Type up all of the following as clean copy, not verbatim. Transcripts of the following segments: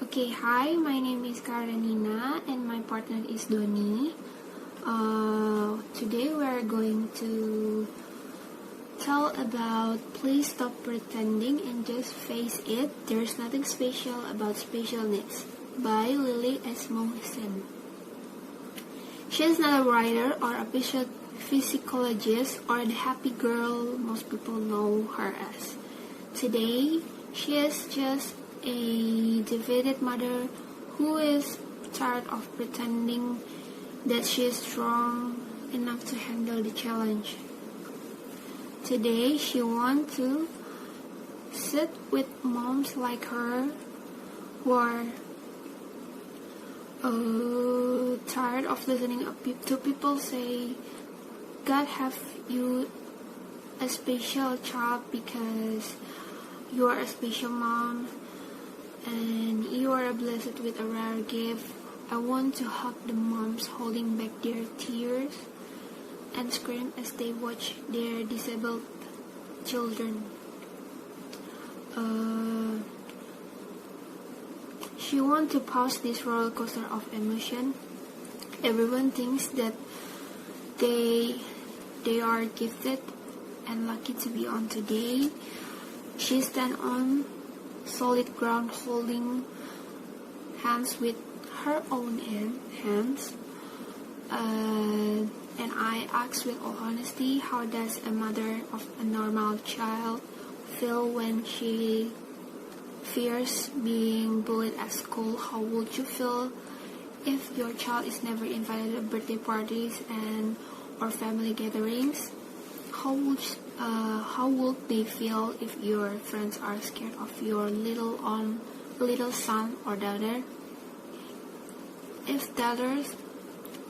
Okay, hi, my name is Karenina and my partner is Donny. Today we're going to tell about Please Stop Pretending and Just Face It. There's Nothing Special About Special Needs by Lily S. Mohsen. She is not a writer or a physiologist or the happy girl most people know her as. Today, she is just a devoted mother who is tired of pretending that she is strong enough to handle the challenge. Today, she wants to sit with moms like her who are tired of listening to people say, God have you a special child because you are a special mom and you are blessed with a rare gift. I want to hug the moms holding back their tears and scream as they watch their disabled children. She wants to pause this roller coaster of emotion. Everyone thinks that they are gifted and lucky to be on today. She stands on solid ground holding hands with her own hands. And I ask with all honesty, how does a mother of a normal child feel when she fears being bullied at school? How would you feel if your child is never invited to birthday parties and or family gatherings? How would they feel if your friends are scared of your little son or daughter? If daughters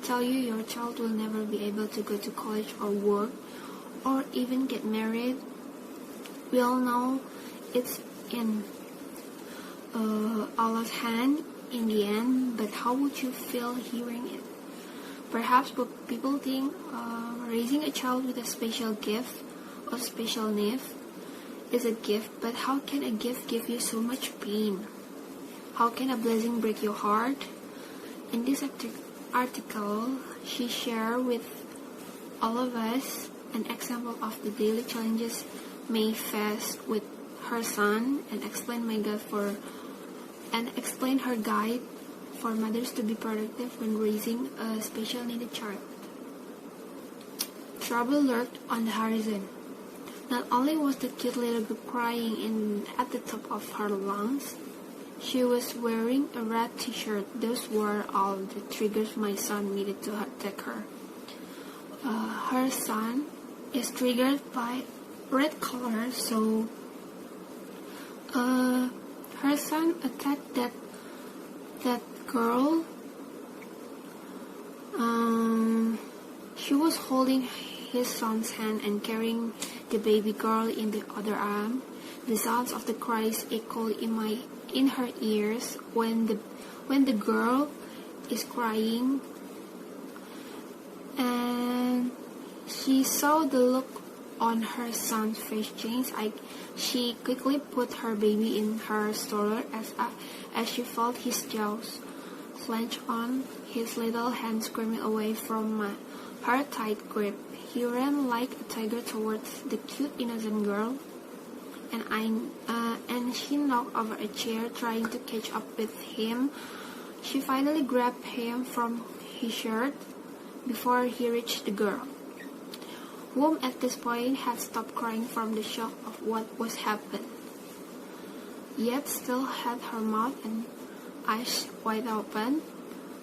tell you your child will never be able to go to college or work or even get married, we all know it's in Allah's hand in the end, but how would you feel hearing it? Perhaps people think raising a child with a special gift or special need is a gift, but how can a gift give you so much pain? How can a blessing break your heart? In this article, she shared with all of us an example of the daily challenges May face with her son and explain her guide for mothers to be productive when raising a special needed child. Trouble lurked on the horizon. Not only was the cute little girl crying at the top of her lungs, she was wearing a red t-shirt. Those were all the triggers my son needed to attack her. Her son is triggered by red color, so her son attacked that girl. She was holding his son's hand and carrying the baby girl in the other arm. The sounds of the cries echoed in her ears when the girl is crying, and she saw the look on her son's face change. She quickly put her baby in her stroller as she felt his jaws clench on his little hand, screaming away from her tight grip. He ran like a tiger towards the cute innocent girl, and she knocked over a chair trying to catch up with him. She finally grabbed him from his shirt before he reached the girl, whom at this point had stopped crying from the shock of what was happened, yet still had her mouth and eyes wide open.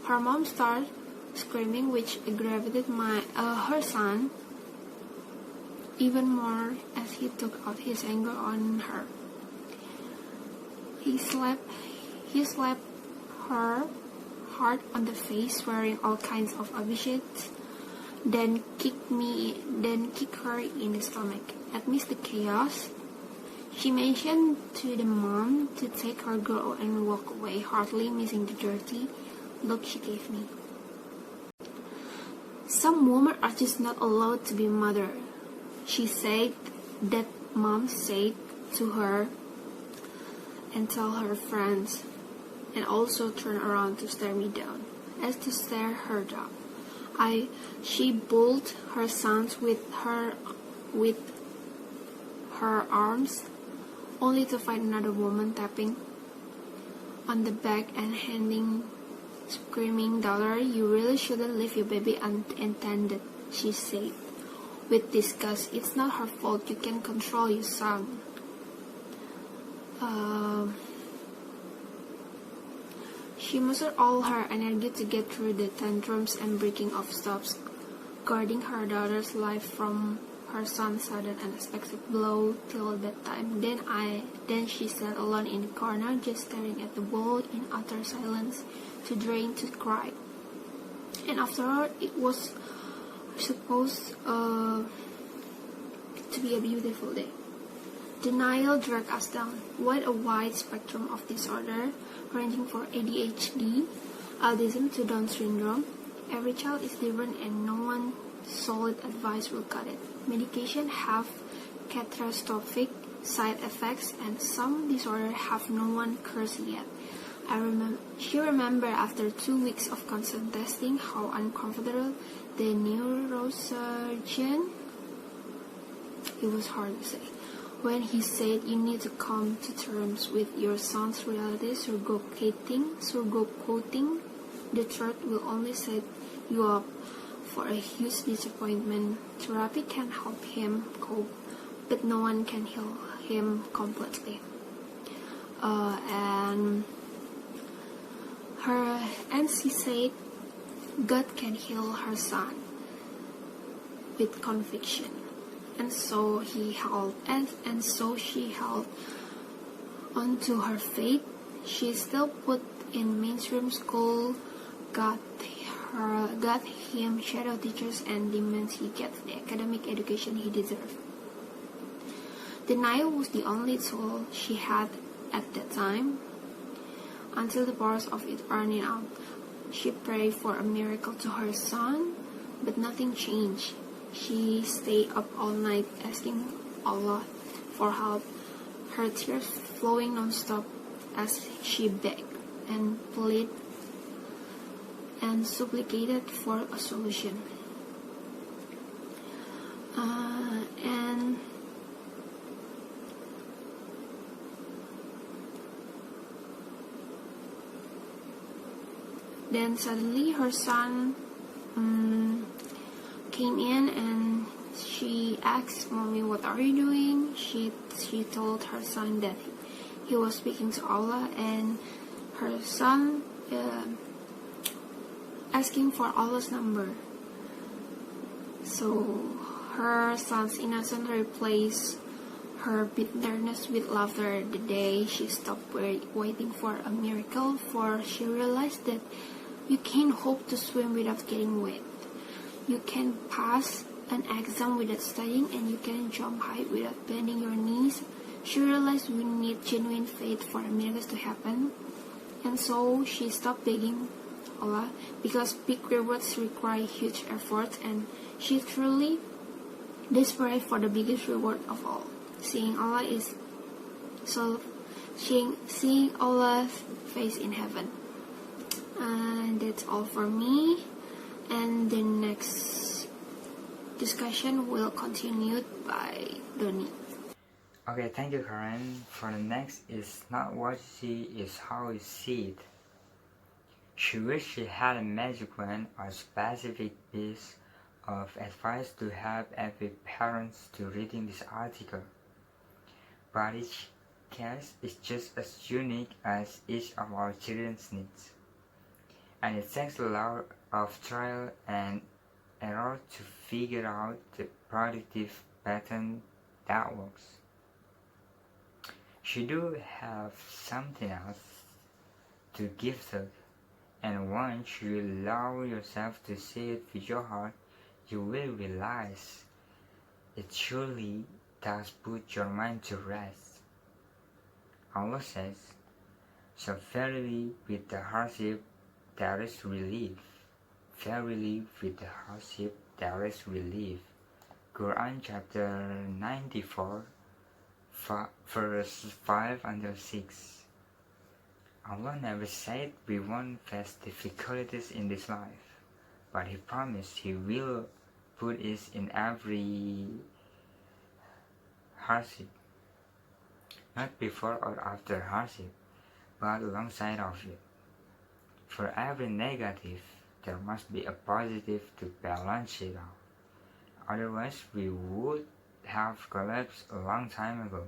Her mom started screaming, which aggravated her son even more as he took out his anger on her. He slapped her hard on the face, swearing all kinds of abuses, then kicked her in the stomach. Amidst the chaos, she mentioned to the mom to take her girl and walk away, hardly missing the dirty look she gave me. Some women are just not allowed to be mother, she said. That mom said to her and tell her friends. and also turned around to stare me down, as to stare her down. She pulled her sons with her arms, only to find another woman tapping on the back and screaming, "Daughter, you really shouldn't leave your baby unattended," she said with disgust. "It's not her fault. You can control your son." She mustered all her energy to get through the tantrums and breaking of stops, guarding her daughter's life from her son's sudden unexpected blow till bedtime. Then she sat alone in the corner, just staring at the wall in utter silence, too drained to cry. And after all, it was supposed to be a beautiful day. Denial dragged us down. What a wide spectrum of disorder, ranging from ADHD, autism to Down syndrome. Every child is different and no one solid advice will cut it. Medication have catastrophic side effects and some disorders have no one cursed yet. She remembered after 2 weeks of constant testing how uncomfortable the neurosurgeon, it was hard to say, when he said you need to come to terms with your son's reality. Sugarcoating the truth will only set you up for a huge disappointment. Therapy can help him cope, but no one can heal him completely. And she said God can heal her son with conviction. And so she held on to her faith. She still put in mainstream school, got him shadow teachers, and demands he gets the academic education he deserved. Denial was the only tool she had at that time, until the powers of it running out. She prayed for a miracle to her son, but nothing changed. She stayed up all night asking Allah for help, her tears flowing non-stop as she begged and pleaded and supplicated for a solution. And then suddenly her son came in and she asked, "Mommy, what are you doing?" She told her son that he was speaking to Allah, and her son asking for Allah's number. So her son's innocence replaced her bitterness with laughter. The day she stopped waiting for a miracle, for she realized that you can't hope to swim without getting wet. You can pass an exam without studying, and you can jump high without bending your knees. She realized we need genuine faith for miracles to happen. And so she stopped begging Allah, because big rewards require huge effort, and she truly desperate for the biggest reward of all, seeing Allah's face in heaven. And that's all for me. And the next discussion will continue by Donny. Okay, thank you, Karen. For the next is not what you see, is how you see it. She wished she had a magic wand or specific piece of advice to help every parent to reading this article. But each case is just as unique as each of our children's needs. And it takes a lot of trial and error to figure out the productive pattern that works. You do have something else to give her, and once you allow yourself to see it with your heart, you will realize it truly does put your mind to rest. Allah says, "So verily with the hardship there is relief. Verily with the hardship there is relief." Quran chapter 94, verse 5 until 6. Allah never said we won't face difficulties in this life, but He promised He will put it in every hardship, not before or after hardship, but alongside of it. For every negative, there must be a positive to balance it out. Otherwise, we would have collapsed a long time ago.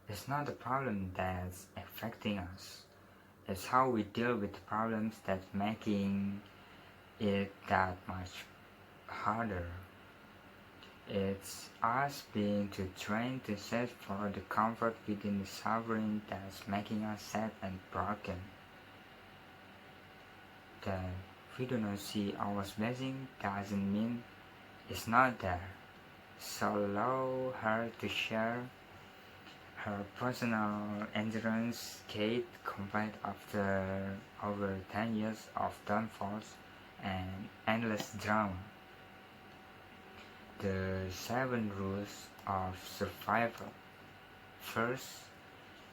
It's not the problem that's affecting us. It's how we deal with the problems that's making it that much harder. It's us being too trained to search for the comfort within the suffering that's making us sad and broken. That we do not see our blessing doesn't mean it's not there. So allow her to share her personal endurance. Kate complete after over 10 years of downfalls and endless drama. The 7 rules of survival. First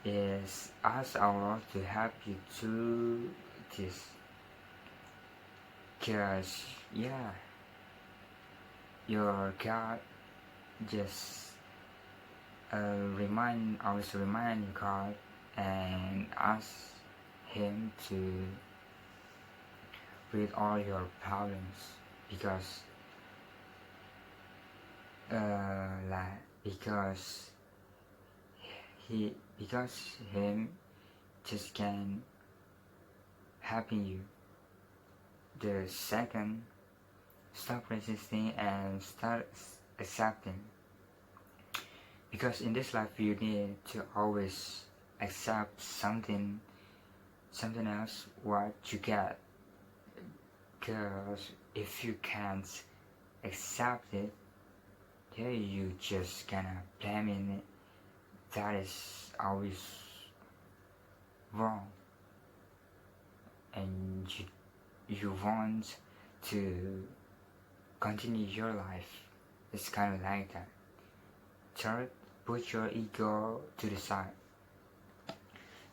is ask Allah to help you through this. Cause your God just always remind God and ask Him to read all your problems because Him just can helping you. The second, stop resisting and start accepting. Because in this life you need to always accept something else what you get. Because if you can't accept it, then you just gonna blame it. That is always wrong. And you want to continue your life. It's kind of like that. Third, put your ego to the side.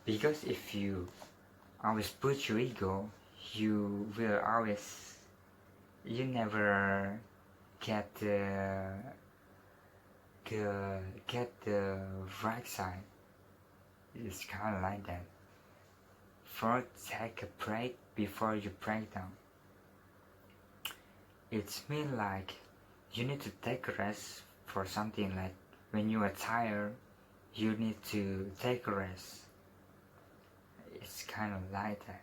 Because if you always put your ego, you never get the right side. It's kind of like that. Fourth, take a break before you break down. It's mean like you need to take a rest for something, like when you are tired, you need to take a rest. It's kind of like that.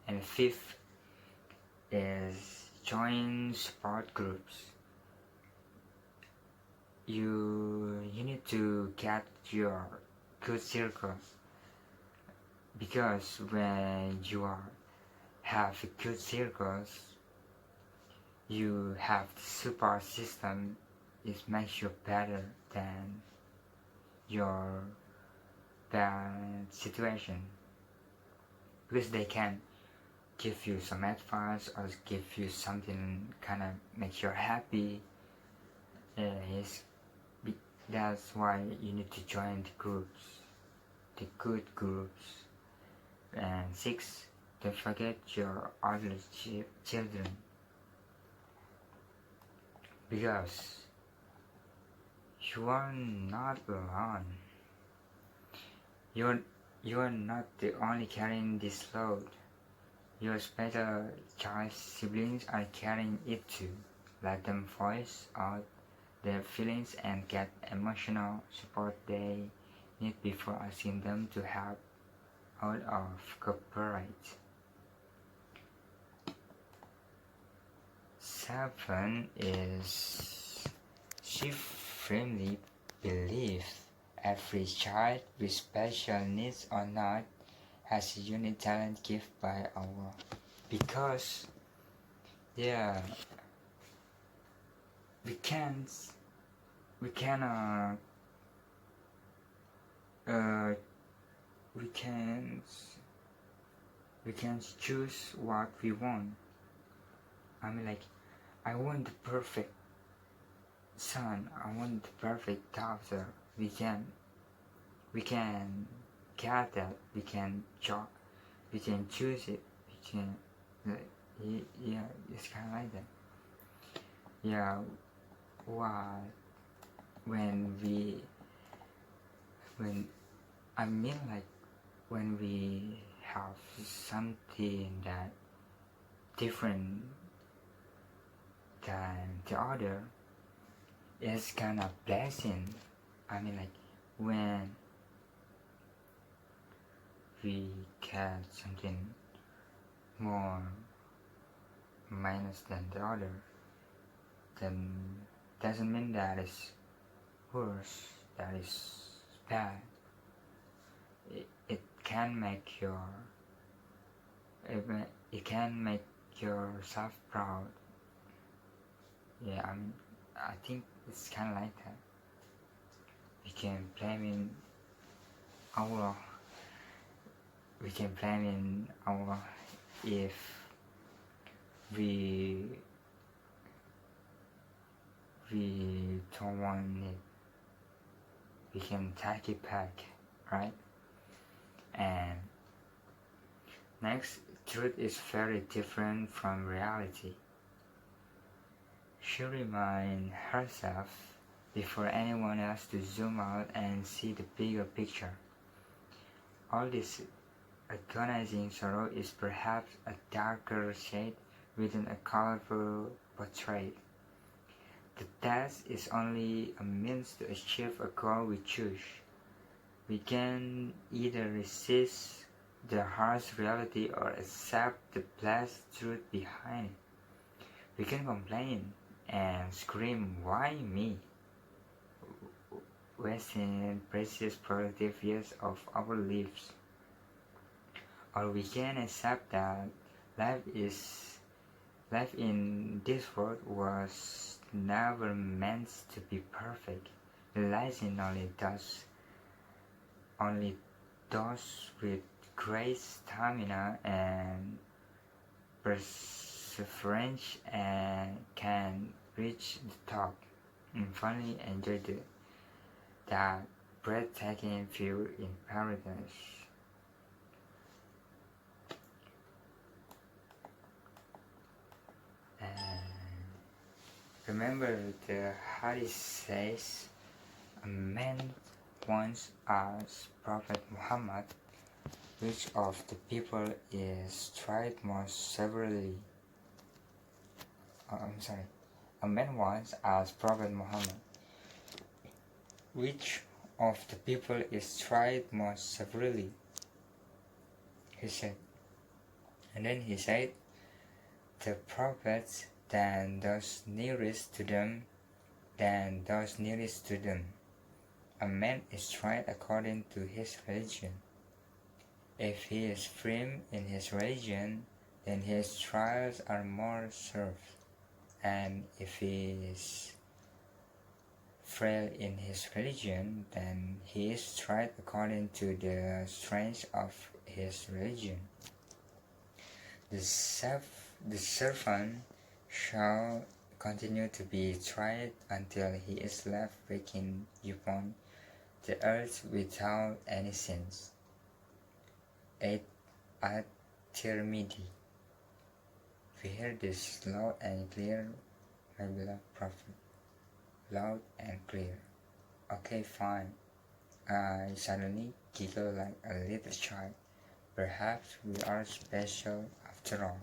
And fifth is join support groups. You need to get your good circles, because when you have good circles, you have the support system. It makes you better than your bad situation, because they can give you some advice or give you something kind of make you happy. That's why you need to join the groups, the good groups. And 6, don't forget your other children, because you are not alone. You are not the only carrying this load. Your special child siblings are carrying it too. Let them voice out their feelings and get emotional support they need before asking them to help out of cooperate. 7 is she firmly believes every child with special needs or not has a unique talent given by Allah. Because we can't choose what we want. I mean, like, I want the perfect son, I want the perfect daughter. We can, we can get that, we can choose it, we can, yeah, it's kind of like that. Yeah, what, when I mean, like, when we have something that different than the other, it's kind of blessing. I mean, like, when we get something more minus than the other, then doesn't mean that it's worse, that is bad. It can make it can make yourself proud. Yeah, I think it's kind of like that. We can blame in our if we don't want it, we can take it back, right? And next, truth is very different from reality. She reminds herself before anyone else to zoom out and see the bigger picture. All this agonizing sorrow is perhaps a darker shade within a colorful portrait. The death is only a means to achieve a goal we choose. We can either resist the harsh reality or accept the blessed truth behind it. We can complain and scream, "Why me?" wasting precious productive years of our lives. Or we can accept that life in this world was never meant to be perfect, realizing only those with great stamina and perseverance and can reach the top and finally enjoy that breathtaking view in paradise. And remember, the hadith says, a man once asked Prophet Muhammad which of the people is tried most severely. A man once asked Prophet Muhammad which of the people is tried most severely. He said, and then he said, the prophets, then those nearest to them, A man is tried according to his religion. If he is firm in his religion, then his trials are more severe, and if he is frail in his religion, then he is tried according to the strength of his religion. The servant shall continue to be tried until he is left walking upon the earth without any sins. 8. At-Tirmidhi. We hear this loud and clear, my beloved Prophet. Loud and clear. Okay, fine. I suddenly giggle like a little child. Perhaps we are special after all.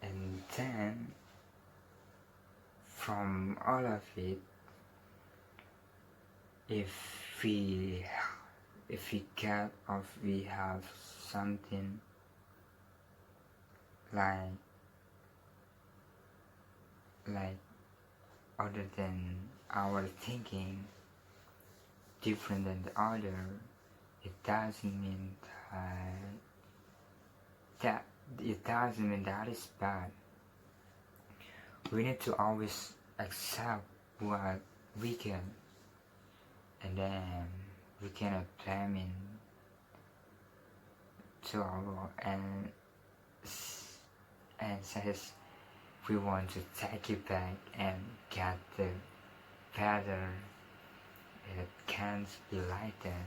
And then, from all of it, if we have something like other than our thinking, different than the other, it doesn't mean that is bad. We need to always accept what we can, and then we cannot blame in to our and says we want to take it back and get the better it can't be like that.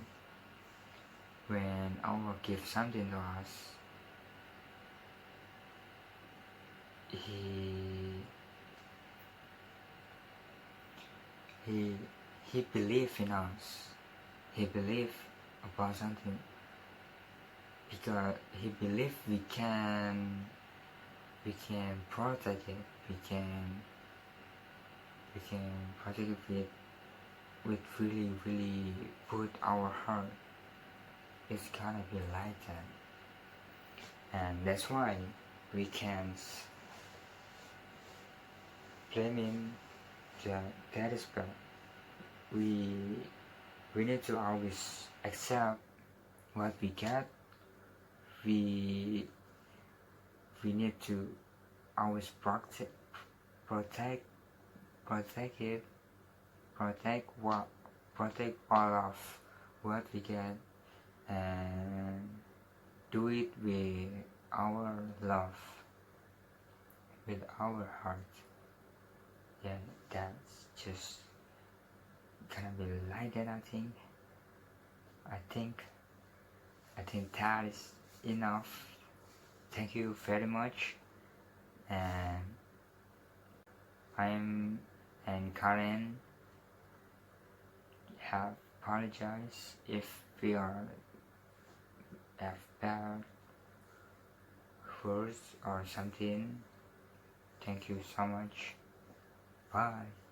When Allah gives something to us, he he believes in us. He believes about something because he believes we can protect it. We can protect it with really put our heart. It's gonna be like that, and that's why we can't blame him. That is bad. We need to always accept what we get. We need to always protect it, protect all of what we get, and do it with our love, with our heart. Yeah, that's just gonna be like that. I think that is enough. Thank you very much, and Karen have apologized if we are have bad words or something. Thank you so much. Bye.